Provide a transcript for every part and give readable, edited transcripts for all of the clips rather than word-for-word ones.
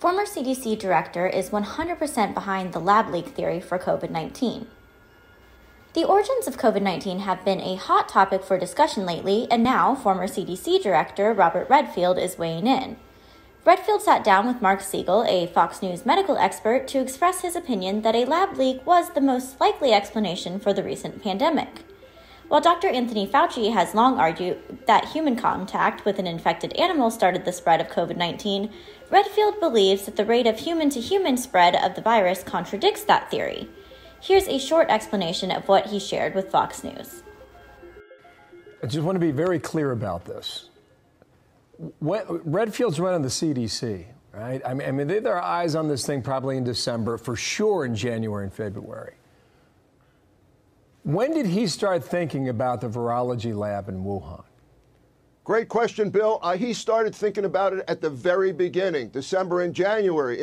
former CDC director is 100% behind the lab leak theory for COVID-19. The origins of COVID-19 have been a hot topic for discussion lately, and now former CDC director Robert Redfield is weighing in. Redfield sat down with Mark Siegel, a Fox News medical expert, to express his opinion that a lab leak was the most likely explanation for the recent pandemic. While Dr. Anthony Fauci has long argued that human contact with an infected animal started the spread of COVID-19, Redfield believes that the rate of human-to-human spread of the virus contradicts that theory. Here's a short explanation of what he shared with Fox News. I just want to be very clear about this. Redfield's running the CDC, right? I mean, they had their eyes on this thing probably in December, for sure in January and February. When did he start thinking about the virology lab in Wuhan? Great question, Bill. He started thinking about it at the very beginning, December and January.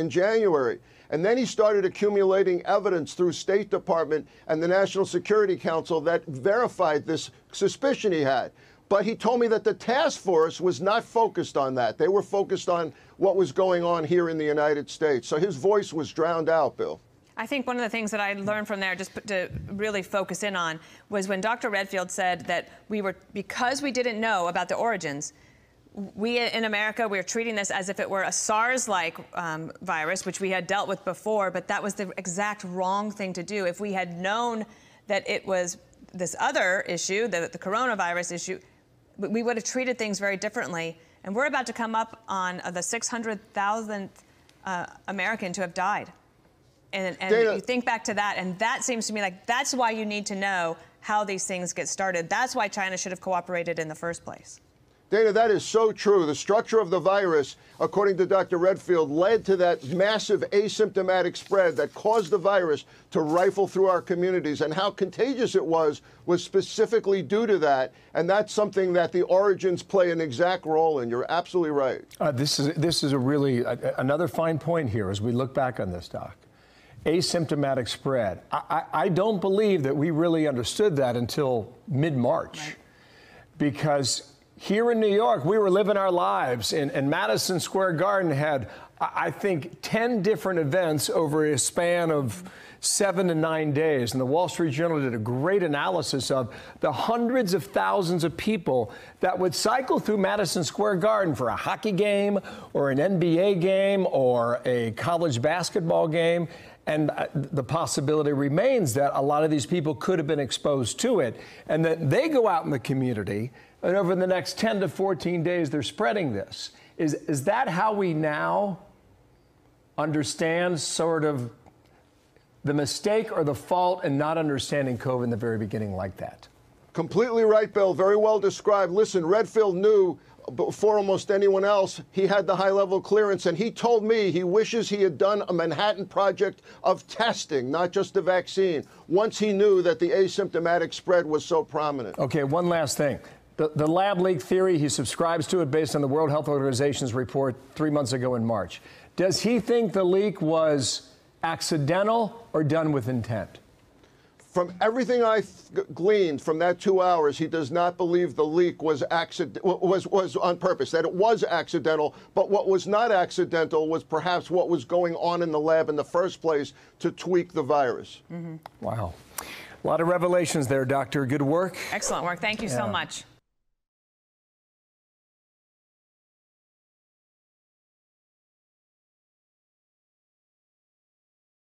And then he started accumulating evidence through State Department and the National Security Council that verified this suspicion he had. But he told me that the task force was not focused on that. They were focused on what was going on here in the United States. So his voice was drowned out, Bill. I think one of the things that I learned from there, just to really focus in on, was when Dr. Redfield said that because we didn't know about the origins, we in America, we're treating this as if it were a SARS-like virus, which we had dealt with before, but that was the exact wrong thing to do. If we had known that it was this other issue, the coronavirus issue, we would have treated things very differently. And we're about to come up on the 600,000th American to have died. And you think back to that, and that seems to me like that's why you need to know how these things get started. That's why China should have cooperated in the first place. Dana, that is so true. The structure of the virus, according to Dr. Redfield, led to that massive asymptomatic spread that caused the virus to rifle through our communities. And how contagious it was specifically due to that. And that's something that the origins play an exact role in. You're absolutely right. This is a really another fine point here as we look back on this, Doc. Asymptomatic spread. I don't believe that we really understood that until mid-March. Right. Because here in New York, we were living our lives, and Madison Square Garden had, I think, 10 different events over a span of 7 to 9 days. And the Wall Street Journal did a great analysis of the hundreds of thousands of people that would cycle through Madison Square Garden for a hockey game or an NBA game or a college basketball game. And the possibility remains that a lot of these people could have been exposed to it. And then they go out in the community, and over the next 10 to 14 days, they're spreading this. Is that how we now understand sort of the mistake or the fault in not understanding COVID in the very beginning like that? Completely right, Bill. Very well described. Listen, Redfield knew before almost anyone else he had the high-level clearance, and he told me he wishes he had done a Manhattan Project of testing, not just a vaccine, once he knew that the asymptomatic spread was so prominent. Okay, one last thing. The lab leak theory, he subscribes to it based on the World Health Organization's report 3 months ago in March. Does he think the leak was accidental or done with intent? From everything I gleaned from that 2 hours, he does not believe the leak was on purpose, that it was accidental. But what was not accidental was perhaps what was going on in the lab in the first place to tweak the virus. Wow. A lot of revelations there, Doctor. Good work. Excellent work. Thank you so much.